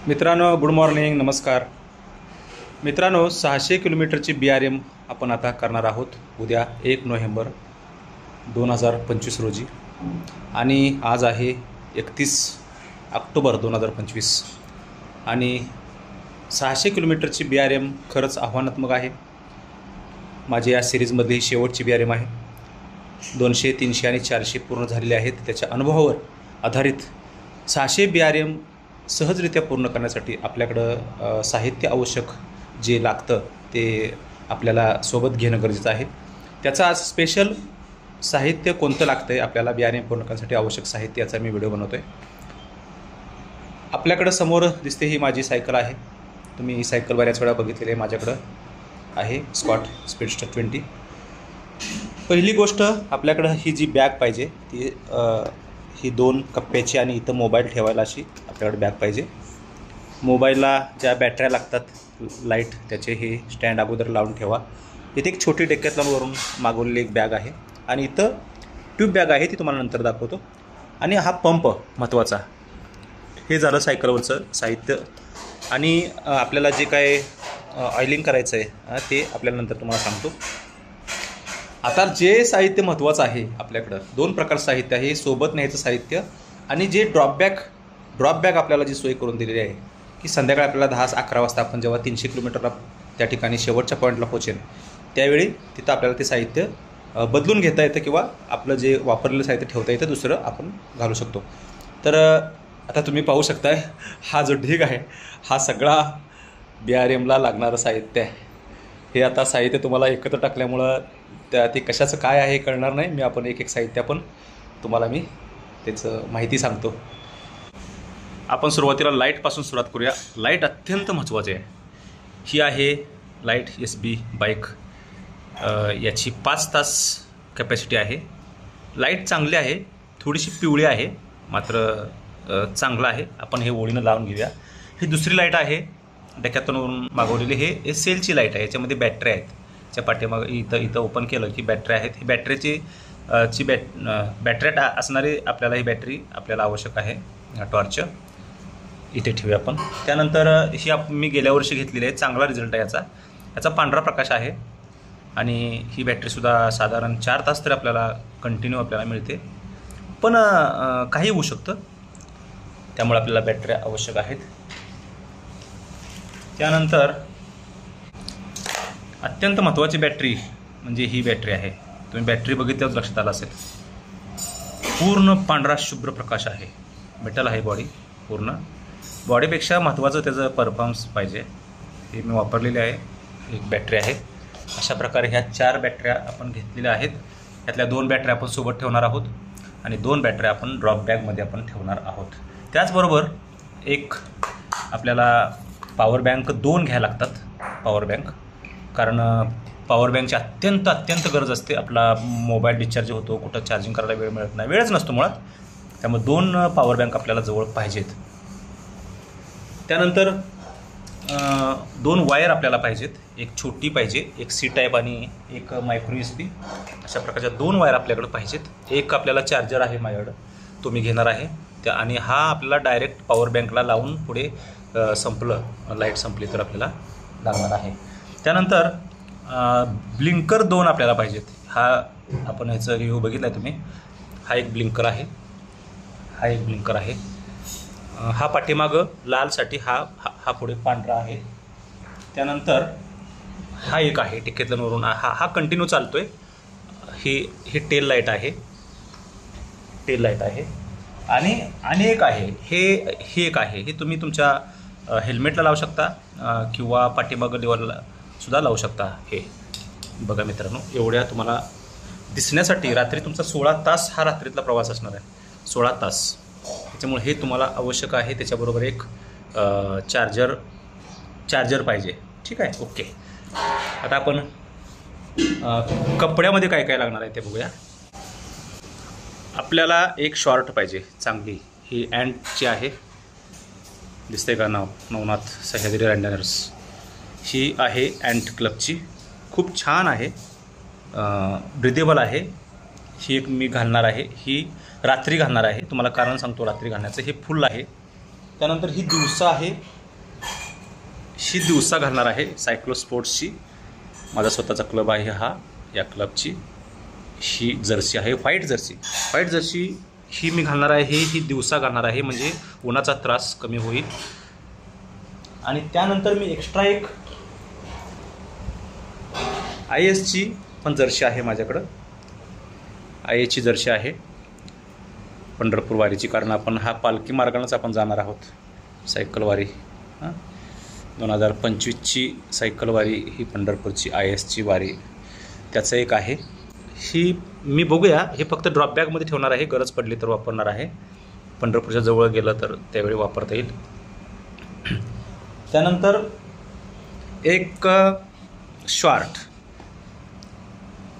मित्रांनो, good morning, नमस्कार. मित्रांनो, 600 किलोमीटरची BRM आपण आता करणार आहोत उद्या 1 नोव्हेंबर 2025 रोजी. आणि आज आहे 31 ऑक्टोबर 2025. आणि 600 किलोमीटरची BRM खरंच आव्हानात्मक आहे. माझी या सिरीजमधली ही शेवटची BRM आहे. 200, 300 आणि 400 पूर्ण झालेले आहेत. त्याच्या अनुभवावर आधारित 600 BRM सहजरित्या पूर्ण करण्यासाठी आपल्याकडं साहित्य आवश्यक जे लागतं ते आपल्याला सोबत घेणं गरजेचं आहे. त्याचा आज स्पेशल साहित्य कोणतं लागतं आहे आपल्याला BRM पूर्ण करण्यासाठी आवश्यक साहित्य, याचा मी व्हिडिओ बनवतो आहे. आपल्याकडं समोर दिसते ही माझी सायकल आहे. तुम्ही ही सायकल बऱ्याच वेळा बघितलेली आहे. माझ्याकडं आहे स्कॉट स्पीडस्टर 20. पहिली गोष्ट, आपल्याकडं ही जी बॅग पाहिजे ती ही 2 कप्प्याची आणि इथं मोबाईल ठेवायला अशी आपल्याकडे बॅग पाहिजे. मोबाईलला ज्या बॅटऱ्या लागतात लाईट, त्याचे हे स्टँड अगोदर लावून ठेवा. इथे एक छोटी डेकॅथलॉनवरून मागवलेली एक बॅग आहे आणि इथं ट्यूब बॅग आहे, ती तुम्हाला नंतर दाखवतो. आणि हा पंप महत्त्वाचा. हे झालं सायकलवरचं साहित्य. आणि आपल्याला जे काय ऑइलिंग करायचं आहे ते आपल्याला नंतर तुम्हाला सांगतो. आता जे साहित्य महत्त्वाचं आहे आपल्याकडं 2 प्रकारचं साहित्य आहे. सोबत न्यायचं साहित्य आणि जे ड्रॉप बॅग आपल्याला जी सोय करून दिलेली आहे की संध्याकाळी आपल्याला 10-11 वाजता आपण जेव्हा 300 किलोमीटरला त्या ठिकाणी शेवटच्या पॉईंटला पोहोचेल त्यावेळी तिथं आपल्याला ते साहित्य बदलून घेता येतं किंवा आपलं जे वापरलेलं साहित्य ठेवता येतं, दुसरं आपण घालू शकतो. तर आता तुम्ही पाहू शकताय, हा जो ढीग आहे हा सगळा BRMला लागणारं साहित्य आहे. हे आता साहित्य तुम्हाला एकत्र टाकल्यामुळं ते कशाचं काय आहे हे कळणार नाही. आपण एक साहित्य पण तुम्हाला मी त्याचं माहिती सांगतो. आपण सुरुवातीला लाईटपासून सुरुवात करूया. लाईट अत्यंत महत्त्वाची आहे. ही आहे लाईट SB बाईक. याची 5 तास कॅपॅसिटी आहे. लाईट चांगली आहे, थोडीशी पिवळी आहे, मात्र चांगलं आहे. आपण हे ओळीनं लावून घेऊया. ही दुसरी लाईट आहे डेकॅथलॉनवरून मागवलेली. हे सेलची लाईट आहे. याच्यामध्ये बॅटऱ्या आहेत. च्या पाठीमागं इथं ओपन केलं की बॅटरी आहेत. ही बॅटरीची बॅटऱ्या असणारी आपल्याला ही बॅटरी आपल्याला आवश्यक आहे. टॉर्च इथे ठेवूया आपण. त्यानंतर ही मी गेल्या वर्षी घेतलेली आहे. चांगला रिझल्ट आहे याचा पांढरा प्रकाश आहे. आणि ही बॅटरीसुद्धा साधारण 4 तास तरी आपल्याला कंटिन्यू आपल्याला मिळते. पण काही होऊ शकतं, त्यामुळे आपल्याला बॅटऱ्या आवश्यक आहेत. त्यानंतर अत्यंत महत्त्वाची बॅटरी म्हणजे ही बॅटरी आहे. तुम्ही बॅटरी बघितल्यावर लक्षात आलं असेल. पूर्ण पांढरा शुभ्र प्रकाश आहे. मेटल आहे बॉडी. पूर्ण बॉडीपेक्षा महत्त्वाचं त्याचं परफॉर्मन्स पाहिजे. हे मी वापरलेले आहे. एक बॅटरी आहे. अशा प्रकारे ह्या 4 बॅटऱ्या आपण घेतलेल्या आहेत. यातल्या 2 बॅटऱ्या आपण सोबत ठेवणार आहोत आणि 2 बॅटऱ्या आपण ड्रॉप बॅगमध्ये आपण ठेवणार आहोत. त्याचबरोबर एक आपल्याला पॉवर बँक 2 घ्यायला लागतात. पॉवर बँक, कारण पॉवर बँकची अत्यंत गरज असते. आपला मोबाईल डिस्चार्ज होतो, कुठं चार्जिंग करायला वेळ मिळत नाही, वेळच नसतो मुळात. त्यामुळे 2 पॉवर बँक आपल्याला जवळ पाहिजेत. त्यानंतर 2 वायर आपल्याला पाहिजेत. एक छोटी पाहिजे, एक C टाईप आणि एक मायक्रो USB. अशा प्रकारच्या 2 वायर आपल्याकडे पाहिजेत. एक आपल्याला चार्जर आहे माझ्याकडं, तो मी घेणार आहे. आणि हा आपल्याला डायरेक्ट पॉवर बँकला लावून पुढे लाईट संपली तर आपल्याला लागणार आहे. त्यानंतर ब्लिंकर 2 आपल्याला पाहिजेत. हा आपण ह्याचं रिव्ह्यू बघितला आहे तुम्ही. हा एक ब्लिंकर आहे. हा पाठीमागं लालसाठी, हा पुढे पांढरा आहे. त्यानंतर हा एक आहे डेकॅथलॉनवरून. हा कंटिन्यू चालतो आहे. हे टेल लाईट आहे. आणि एक आहे हे एक आहे. हे तुम्ही तुमच्या हेल्मेटला लावू शकता किंवा पाठीमागं लिव्हरला सुद्धा लावू शकता. हे बघा मित्रांनो, एवढ्या तुम्हाला दिसण्यासाठी. रात्री तुमचा 16 तास हा रात्रीतला प्रवास असणार आहे. 16 तास. त्याच्यामुळे हे तुम्हाला आवश्यक आहे. त्याच्याबरोबर एक चार्जर पाहिजे. ठीक आहे, ओके. आता आपण कपड्यामध्ये काय काय लागणार आहे ते बघूया. आपल्याला एक शॉर्ट पाहिजे चांगली. ही अँटची आहे, दिसते का नाव, नवनाथ सह्याद्री रँडनर्स. ही आहे अँट क्लबची. खूप छान आहे, ब्रिदेबल आहे. ही एक मी घालणार आहे. ही रात्री घालणार आहे. तुम्हाला कारण सांगतो रात्री घालण्याचं. हे फुल आहे. त्यानंतर ही दिवसा आहे, ही दिवसा घालणार आहे सायक्लो स्पोर्ट्सची. माझा स्वतःचा क्लब आहे हा. या क्लबची ही जर्सी आहे, व्हाईट जर्सी ही मी घालणार आहे. ही दिवसा घालणार आहे म्हणजे उन्हाचा त्रास कमी होईल. आणि त्यानंतर मी एक्स्ट्रा एक IASची पण जर्सी आहे माझ्याकडं. IASची जर्सी आहे पंढरपूर वारीची, कारण आपण हा पालखी मार्गानेच आपण जाणार आहोत सायकल वारी. 2025ची सायकल वारी ही पंढरपूरची IASची वारी, त्याचं एक आहे. ही मी बघूया, हे फक्त ड्रॉप बॅगमध्ये ठेवणार आहे, गरज पडली तर वापरणार आहे. पंढरपूरच्या जवळ गेलं तर त्यावेळी वापरता येईल. त्यानंतर एक short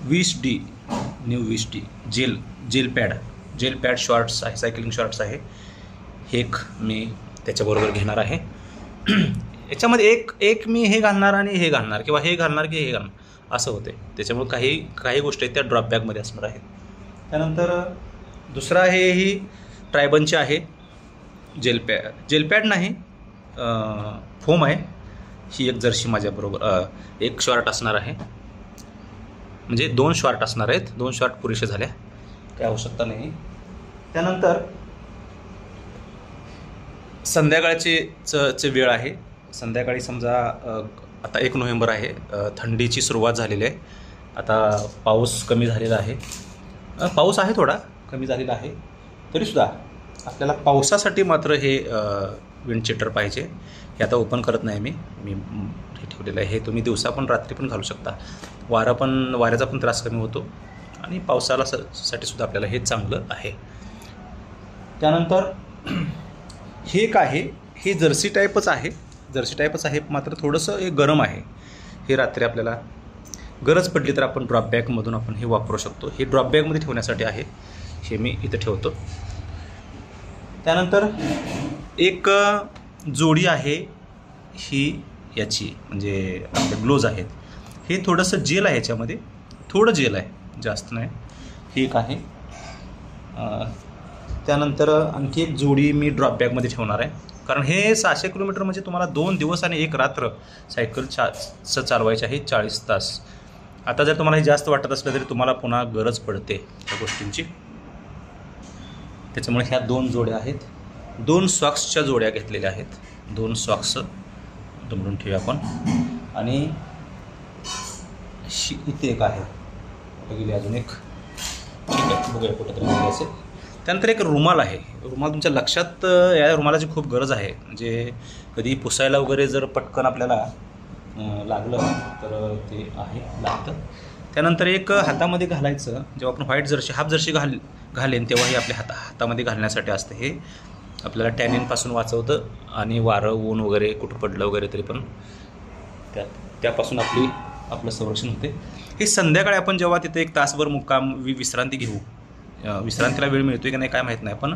20D new 20D gel pad shorts आहे, सायकलिंग शॉर्ट्स आहे. हे एक मी त्याच्याबरोबर घेणार आहे. याच्यामध्ये एक मी हे घालणार आणि हे घालणार, किंवा हे घालणार की हे घालणार असं होते. त्याच्यामुळे काही गोष्टी आहेत त्या ड्रॉप बॅगमध्ये असणार आहेत. त्यानंतर दुसरा आहे, ही ट्रायबनची आहे जेल पॅड नाही, फोम आहे. ही एक जर्सी माझ्याबरोबर, एक शॉर्ट असणार आहे, म्हणजे 2 शॉर्ट असणार आहेत. 2 शॉर्ट पुरेशा झाल्या, काही आवश्यकता नाही. त्यानंतर संध्याकाळची वेळ आहे. संध्याकाळी समजा आता 1 नोव्हेंबर आहे, थंडीची सुरुवात झालेली आहे. आता पाऊस कमी झालेला आहे, पाऊस आहे थोडा कमी झालेला आहे. तरीसुद्धा आपल्याला पावसासाठी मात्र हे विंड चिटर पाहिजे. हे आता ओपन करत नाही मी हे ठेवलेलं आहे. हे तुम्ही दिवसा पण रात्री पण घालू शकता. वाऱ्याचा पण त्रास कमी होतो आणि पावसाला साठी सुद्धा आपल्याला हे चांगलं आहे. त्यानंतर हे एक आहे, हे जर्सी टाईपच आहे, मात्र थोडंसं हे गरम आहे. हे रात्री आपल्याला गरज पडली तर आपण ड्रॉप बॅगमधून आपण हे वापरू शकतो. हे ड्रॉप बॅगमध्ये ठेवण्यासाठी आहे, हे मी इथं ठेवतो. त्यानंतर एक जोडी आहे ही याची, म्हणजे आपले ग्लोव्ज आहेत. हे थोडंसं जेल आहे, याच्यामध्ये थोडं जेल आहे, जास्त नाही. ही एक आहे. त्यानंतर आणखी एक जोडी मी ड्रॉप बॅगमध्ये ठेवणार आहे, कारण हे 600 किलोमीटर म्हणजे तुम्हाला 2 दिवस आणि 1 रात्र सायकल चालवायची आहे, 40 तास. आता जर तुम्हाला हे जास्त वाटत असलं तरी तुम्हाला पुन्हा गरज पडते त्या गोष्टींची. त्याच्यामुळे ह्या 2 जोड्या आहेत. 2 सॉक्सच्या जोड्या घेतलेल्या आहेत. 2 सॉक्स दुमडून ठेवूया आपण. आणि इथे एक आहे, कुठं गेली अजून एक, ठीक आहे, बघूया कुठं तरी गेली असेल. त्यानंतर एक रुमाल आहे. रुमाल तुमच्या लक्षात, या रुमालाची खूप गरज आहे. म्हणजे कधी पुसायला वगैरे जर पटकन आपल्याला लागलं तर ते आहे, लागतं. त्यानंतर एक हातामध्ये घालायचं, जेव्हा आपण व्हाईट जर्सी हाफ जर्सी घालेन तेव्हा हे आपल्या हातामध्ये घालण्यासाठी असतं. हे आपल्याला टॅनिनपासून वाचवतं आणि वारं ऊन वगैरे कुठं पडलं वगैरे तरी पण त्यापासून आपलं संरक्षण होते. हे संध्याकाळी आपण जेव्हा तिथे 1 तासभर मुक्काम विश्रांती घेऊ, विश्रांतीला वेळ मिळतो की नाही काय माहीत नाही, पण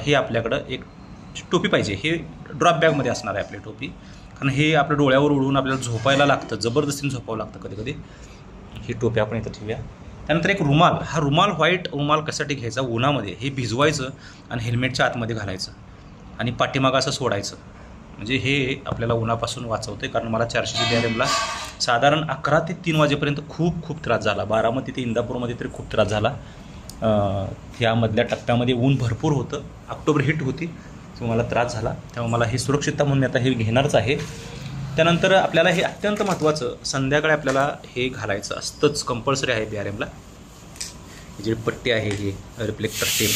ही आपल्याकडं एक टोपी पाहिजे. हे ड्रॉप बॅगमध्ये असणार आहे आपली टोपी, कारण हे आपल्या डोळ्यावर उडवून आपल्याला झोपायला लागतं, जबरदस्तीने झोपावं लागतं कधी. ही टोपी आपण इथं ठेवूया. त्यानंतर एक रुमाल. हा रुमाल, व्हाईट रुमाल कशासाठी घ्यायचा, उन्हामध्ये हे भिजवायचं आणि हेल्मेटच्या आतमध्ये घालायचं आणि पाठीमागं असं सोडायचं. म्हणजे हे आपल्याला उन्हापासून वाचवते. कारण मला 400 BRMला साधारण 11 ते 3 वाजेपर्यंत खूप त्रास झाला. बारामती ते इंदापूरमध्ये तरी खूप त्रास झाला. ह्यामधल्या टप्प्यामध्ये ऊन भरपूर होतं, ऑक्टोबर हिट होती, त्यामुळे मला त्रास झाला. त्यामुळे मला ही सुरक्षितता म्हणून आता हे घेणारच आहे. त्यानंतर आपल्याला हे अत्यंत महत्त्वाचं, संध्याकाळी आपल्याला हे घालायचं असतंच, कंपल्सरी आहे BRMला. ही जी पट्टी आहे, ही रिफ्लेक्टर टेप,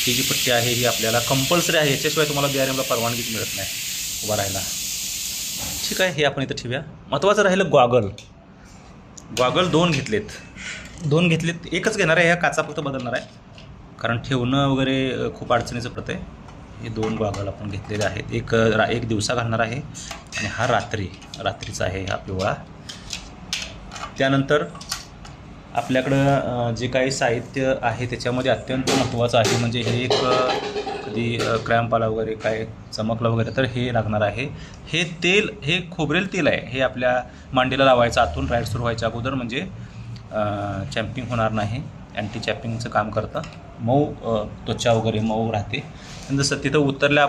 ही जी पट्टी आहे ही आपल्याला कंपल्सरी आहे. याच्याशिवाय तुम्हाला BRMला परवानगीच मिळत नाही उभा राहायला. ठीक आहे, हे आपण इथं ठेवूया. महत्त्वाचं राहिलं गॉगल. 2 घेतलेत. एकच घेणार आहे, ह्या काचा फक्त बदलणार आहे, कारण ठेवणं वगैरे खूप अडचणीचं पडतं आहे. हे 2 गॉगल आपण घेतलेले आहेत. एक दिवसा घालणार आहे आणि हा रात्रीचा आहे हा पिवळा. त्यानंतर आपल्याकडं जे काही साहित्य आहे त्याच्यामध्ये अत्यंत महत्त्वाचं आहे, म्हणजे हे एक कधी क्रॅम्प आला वगैरे काय चमकलं वगैरे तर हे लागणार आहे. हे तेल, हे खोबरेल तेल आहे. हे आपल्या मांडीला लावायचं आतून राईड सुरू व्हायच्या अगोदर, म्हणजे चॅम्पिंग होणार नाही. अँटी चॅपिंगचं काम करतं. मऊ त्वचा वगैरे मऊ राहते. आणि जसं तिथं उतरल्या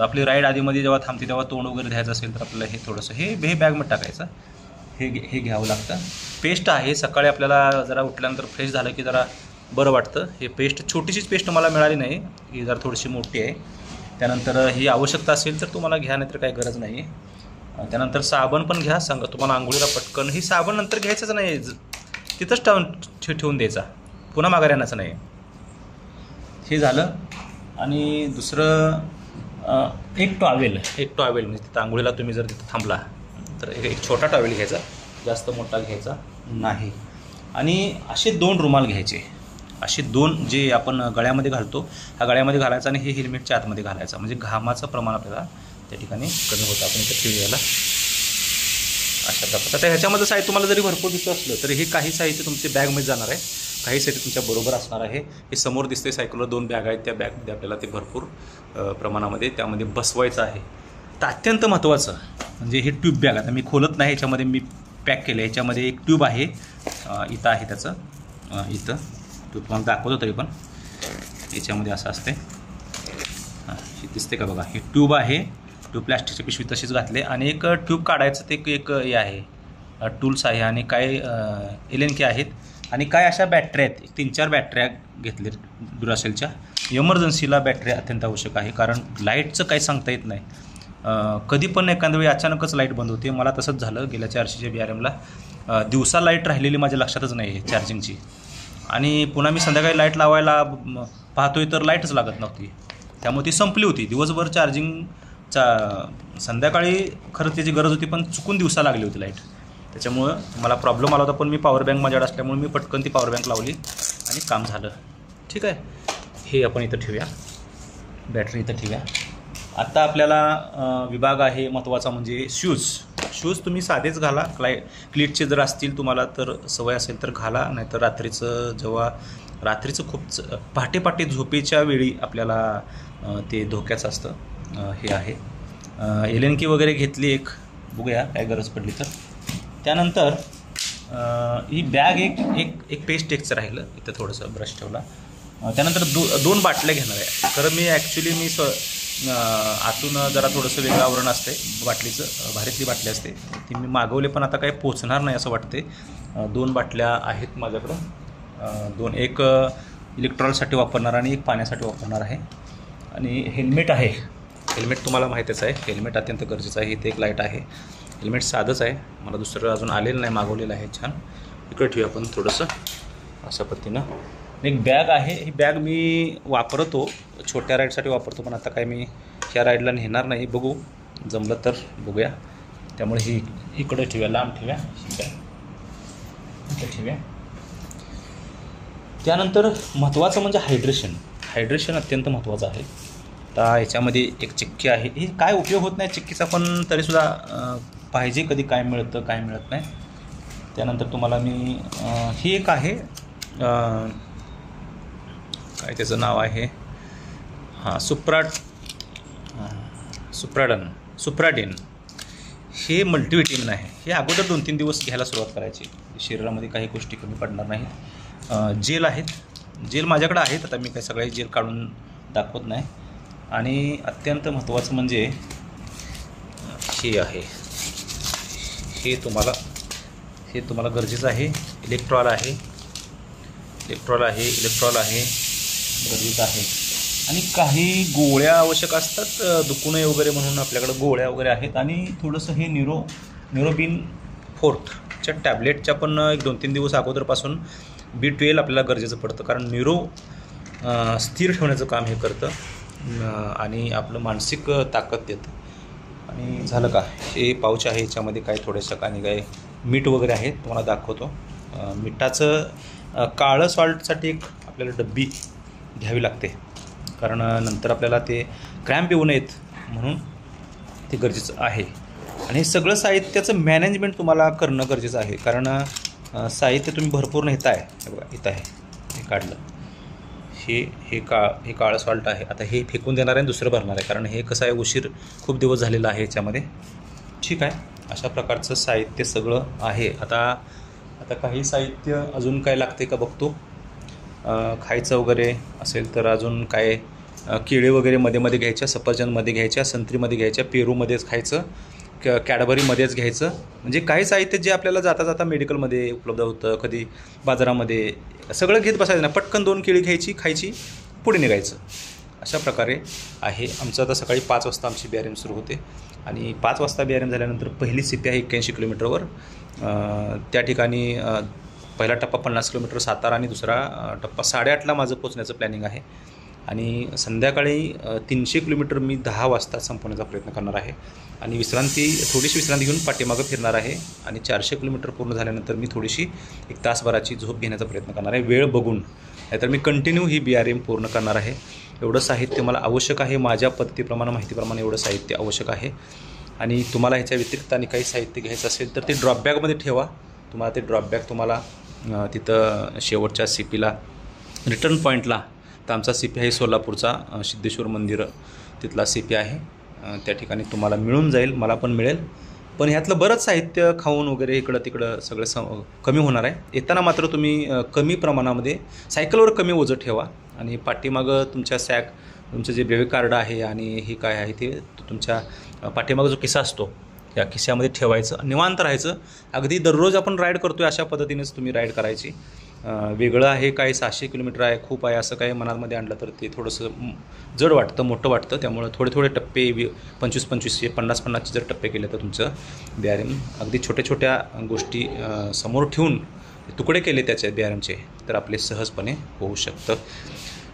आपली राईड आधीमध्ये जेव्हा थांबते तेव्हा तोंड वगैरे द्यायचं असेल तर आपल्याला हे थोडंसं हे बॅगमध्ये टाकायचं. हे घ्यावं लागतं. पेस्ट आहे, सकाळी आपल्याला जरा उठल्यानंतर फ्रेश झालं की जरा बरं वाटतं. हे पेस्ट छोटीशीच पेस्ट मला मिळाली नाही, ही जरा थोडीशी मोठी आहे. त्यानंतर ही आवश्यकता असेल तर तुम्हाला घ्या, नाही तर काही गरज नाही आहे. त्यानंतर साबण पण घ्या. सांगा तुम्हाला आंघोळीला पटकन ही साबण नंतर घ्यायचंच नाही, तिथंच ठेवून द्यायचा, पुन्हा माघारी आणायचं नाही. हे झालं. आणि दुसरं एक टॉवेल म्हणजे तिथं आंघोळीला तुम्ही जर तिथं थांबला तर एक छोटा टॉवेल घ्यायचा, जास्त मोठा घ्यायचा नाही. आणि असे 2 रुमाल घ्यायचे, असे 2 जे आपण गळ्यामध्ये घालतो, हा गळ्यामध्ये घालायचा आणि हे हेल्मेटच्या आतमध्ये घालायचा, म्हणजे घामाचं प्रमाण आपल्याला त्या ठिकाणी कमी होतं. आपण इथं ठेवूयाला अशा प्रकारचं. आता ह्याच्यामध्ये साहित्य तुम्हाला जरी भरपूर दिसत असलं तरी हे काही साहित्य तुमच्या बॅगमध्ये जाणार आहे, काही साहित्य तुमच्या बरोबर असणार आहे. हे समोर दिसते सायकलवर 2 बॅग आहेत, त्या बॅगमध्ये आपल्याला ते भरपूर प्रमाणामध्ये त्यामध्ये बसवायचं आहे. तर अत्यंत महत्त्वाचं म्हणजे हे ट्यूब बॅग. आता मी खोलत नाही, ह्याच्यामध्ये मी पॅक केलं. ह्याच्यामध्ये एक ट्यूब आहे, इथं आहे त्याचं, इथं ट्यूब तुम्हाला दाखवतो. तरी पण याच्यामध्ये असं असते, हे दिसते का बघा, हे ट्यूब आहे. ट्यूब प्लॅस्टिकची पिशवी तशीच घातले. आणि एक ट्यूब काढायचं ते एक हे आहे, टूल्स आहे. आणि काय एलएनके आहेत आणि काय अशा बॅटऱ्या आहेत, 3-4 बॅटऱ्या घेतले ड्युरासेलच्या. इमर्जन्सीला बॅटरी अत्यंत आवश्यक आहे, कारण लाईटचं काही सांगता येत नाही. कधी पण एखाद्या वेळी अचानकच लाईट बंद होते. मला तसंच झालं गेल्या 400च्या BRMला. दिवसा लाईट राहिलेली माझ्या लक्षातच नाही आहे चार्जिंगची, आणि पुन्हा मी संध्याकाळी लाईट लावायला पाहतोय तर लाईटच लागत नव्हती. त्यामुळे ती संपली होती. दिवसभर संध्याकाळी खरं त्याची गरज होती, पण चुकून दिवसा लागली होती लाईट. त्याच्यामुळं मला प्रॉब्लेम आला होता. पण मी पॉवर बँक माझ्याकडे असल्यामुळे मी पटकन ती पॉवर बँक लावली आणि काम झालं. ठीक आहे, हे आपण इथं ठेवूया, बॅटरी इथं ठेवूया. आत्ता आपल्याला विभाग आहे महत्त्वाचा म्हणजे शूज तुम्ही साधेच घाला. क्लीटचे जर असतील तुम्हाला तर सवय असेल तर घाला, नाहीतर रात्रीचं खूप पहाटे झोपेच्या वेळी आपल्याला ते धोक्याचं असतं. हे आहे एलएनके वगैरे घेतली एक, बघूया काय गरज पडली तर. त्यानंतर ही बॅग एक पेस्ट टेकचं राहिलं, इथं थोडंसं ब्रश ठेवला. त्यानंतर 2 बाटल्या घेणार आहे. खरं मी आतून जरा थोडंसं वेगळं आवरण असते बाटलीचं, भारीतली बाटली असते ती मी मागवले, पण आता काही पोचणार नाही असं वाटते. 2 बाटल्या आहेत माझ्याकडं, एक इलेक्ट्रॉलसाठी वापरणार आणि एक पाण्यासाठी वापरणार आहे. आणि हेल्मेट आहे. हेल्मेट तुम्हाला माहितीच आहे, हेल्मेट अत्यंत गरजेचं आहे. इथे एक लाईट आहे. हेल्मेट साधंच आहे, मला दुसरं अजून आलेलं नाही, मागवलेलं आहे छान. इकडे ठेवूया आपण थोडंसं अशा पद्धतीनं. एक बॅग आहे. ही बॅग मी वापरतो, छोट्या राईडसाठी वापरतो, पण आता काय मी ह्या राईडला नेणार नाही. बघू जमलं तर बघूया. त्यामुळे ही इकडे ठेवूया, लांब ठेवूया, इकडे ठेवूया. त्यानंतर महत्त्वाचं म्हणजे हायड्रेशन अत्यंत महत्त्वाचं आहे. आता ह्याच्यामध्ये एक चिक्की आहे. ही काय उपयोग होत नाही चिक्कीचा, पण तरीसुद्धा पाहिजे कधी काय मिळतं काय मिळत नाही. त्यानंतर तुम्हाला मी ही एक आहे, काय त्याचं नाव आहे, सुप्राडिन. हे मल्टीव्हिटॅमिन आहे. हे अगोदर 2-3 दिवस घ्यायला सुरुवात करायची, शरीरामध्ये काही गोष्टी कमी पडणार नाहीत. जेल आहेत, जेल माझ्याकडे आहेत. आता मी काही सगळे जेल काढून दाखवत नाही. आणि अत्यंत महत्त्वाचं म्हणजे हे आहे, हे तुम्हाला गरजेचं आहे. इलेक्ट्रॉल आहे, गरजेचं आहे. आणि काही गोळ्या आवश्यक असतात, दुखू नये वगैरे म्हणून आपल्याकडं गोळ्या वगैरे आहेत. आणि थोडंसं हे न्यूरोबिन 4च्या टॅबलेटच्या पण एक 2-3 दिवस अगोदरपासून B12 आपल्याला गरजेचं पडतं, कारण स्थिर ठेवण्याचं काम हे करतं आणि आपलं मानसिक ताकद देतं. आणि झालं का, हे पाऊच आहे, याच्यामध्ये काय थोडंसं काय मीठ वगैरे आहे, तुम्हाला दाखवतो. मिठाचं काळं सॉल्टसाठी एक आपल्याला डब्बी घ्यावी लागते, कारण नंतर आपल्याला ते क्रॅम्प येऊ नयेत म्हणून ते गरजेचं आहे. आणि हे सगळं साहित्याचं मॅनेजमेंट तुम्हाला करणं गरजेचं आहे, कारण साहित्य तुम्ही भरपूर नेत आहे. हे बघा इथं आहे, हे काढलं, हे काळं सॉल्ट आहे. आता हे फेकून देणार आहे, दुसरं भरणार आहे, कारण हे कसं आहे, उशीर खूप दिवस झालेला आहे याच्यामध्ये. ठीक आहे, अशा प्रकारचं साहित्य सगळं आहे. आता काही साहित्य अजून काय लागते का बघतो. खायचं वगैरे असेल तर अजून काय केळी वगैरे मध्ये घ्यायच्या, सफरचंदमध्ये घ्यायच्या, संत्रीमध्ये घ्यायच्या, पेरूमध्येच खायचं, कॅडबरीमध्येच घ्यायचं. म्हणजे काही साहित्य जे आपल्याला जाता जाता मेडिकलमध्ये उपलब्ध होतं, कधी बाजारामध्ये, सगळं घेत बसायचं नाही. पटकन 2 केळी घ्यायची, खायची, पुढे निघायचं. अशा प्रकारे आहे आमचं. आता सकाळी 5 वाजता आमची BRM सुरू होते आणि 5 वाजता BRM झाल्यानंतर पहिली CP आहे 81 किलोमीटरवर. त्या ठिकाणी पहिला टप्पा 50 किलोमीटर सातारा आणि दुसरा टप्पा 8:30ला माझं पोचण्याचं प्लॅनिंग आहे. आणि संध्याकाळी 300 किलोमीटर मी 10 वाजता संपवण्याचा प्रयत्न करणार आहे आणि थोडीशी विश्रांती घेऊन पाठीमागं फिरणार आहे. आणि 400 किलोमीटर पूर्ण झाल्यानंतर मी थोडीशी 1 तासभराची झोप घेण्याचा प्रयत्न करणार आहे, वेळ बघून. नाहीतर मी कंटिन्यू ही BRM पूर्ण करणार आहे. एवढं साहित्य मला आवश्यक आहे, माझ्या पद्धतीप्रमाणे, माहितीप्रमाणे एवढं साहित्य आवश्यक आहे. आणि तुम्हाला ह्याच्या व्यतिरिक्त आणि काही साहित्य घ्यायचं असेल तर ते ड्रॉपबॅगमध्ये ठेवा. तुम्हाला ते ड्रॉपबॅग तुम्हाला तिथं शेवटच्या CPला रिटर्न पॉईंटला, तर आमचा CP आहे सोलापूरचा सिद्धेश्वर मंदिर, तिथला CP आहे. त्या ठिकाणी तुम्हाला मिळून जाईल, मला पण मिळेल. पण ह्यातलं बरंच साहित्य खाऊन वगैरे इकडं तिकडं सगळं कमी होणार आहे. येताना मात्र तुम्ही कमी प्रमाणामध्ये सायकलवर कमी ओझं ठेवा आणि पाठीमागं तुमच्या तुमचं जे बेबी कार्ड आहे आणि हे काय आहे ते तुमच्या पाठीमागं जो किस्सा असतो त्या खिशामध्ये ठेवायचं, निवांत राहायचं. अगदी दररोज आपण राईड करतो आहे अशा पद्धतीनेच तुम्ही राईड करायची. वेगळं आहे काय, 600 किलोमीटर आहे, खूप आहे, असं काही मनामध्ये आणलं तर ते थोडंसं जड वाटतं, मोठं वाटतं. त्यामुळं थोडे टप्पे 25-25, 50-50 जर टप्पे केले तर तुमचं BRM अगदी छोट्या गोष्टी समोर ठेवून तुकडे केले त्याचे BRMचे तर आपले सहजपणे होऊ शकतं.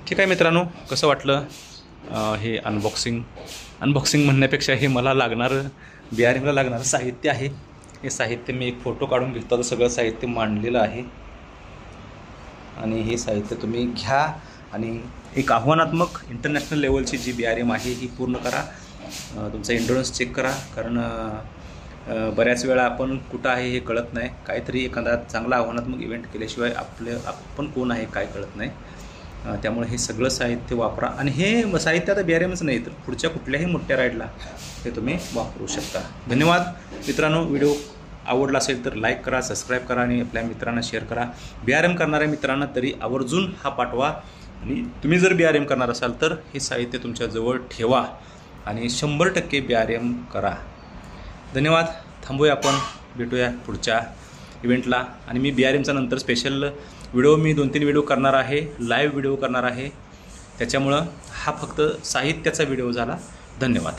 ठीक आहे मित्रांनो, कसं वाटलं हे अनबॉक्सिंग म्हणण्यापेक्षा हे मला लागणारं BRMला लागणारं साहित्य आहे. हे साहित्य मी एक फोटो काढून घेतला, तर सगळं साहित्य मांडलेलं आहे. आणि हे साहित्य तुम्ही घ्या आणि एक आव्हानात्मक इंटरनॅशनल लेवलची जी BRM आहे ही पूर्ण करा. तुमचा एंडोरन्स चेक करा, कारण बऱ्याच वेळा आपण कुठं आहे हे कळत नाही. काहीतरी एखादा चांगला आव्हानात्मक इव्हेंट केल्याशिवाय आपण कोण आहे काय कळत नाही. त्यामुळे हे सगळं साहित्य वापरा. आणि हे साहित्य आता BRMच नाही तर पुढच्या कुठल्याही मोठ्या राईडला हे तुम्ही वापरू शकता. धन्यवाद मित्रांनो. व्हिडिओ आवडला असेल तर लाईक करा, सबस्क्राईब करा आणि आपल्या मित्रांना शेअर करा. BRM करणाऱ्या मित्रांना तरी आवर्जून हा पाठवा. आणि तुम्ही जर BRM करणार असाल तर हे साहित्य तुमच्याजवळ ठेवा आणि 100% BRM करा. धन्यवाद. थांबूया आपण, भेटूया पुढच्या इव्हेंटला. आणि मी BRMचा नंतर स्पेशल व्हिडिओ मी 2-3 व्हिडिओ करणार आहे, लाईव्ह व्हिडिओ करणार आहे. त्याच्यामुळं हा फक्त साहित्याचा व्हिडिओ झाला. धन्यवाद.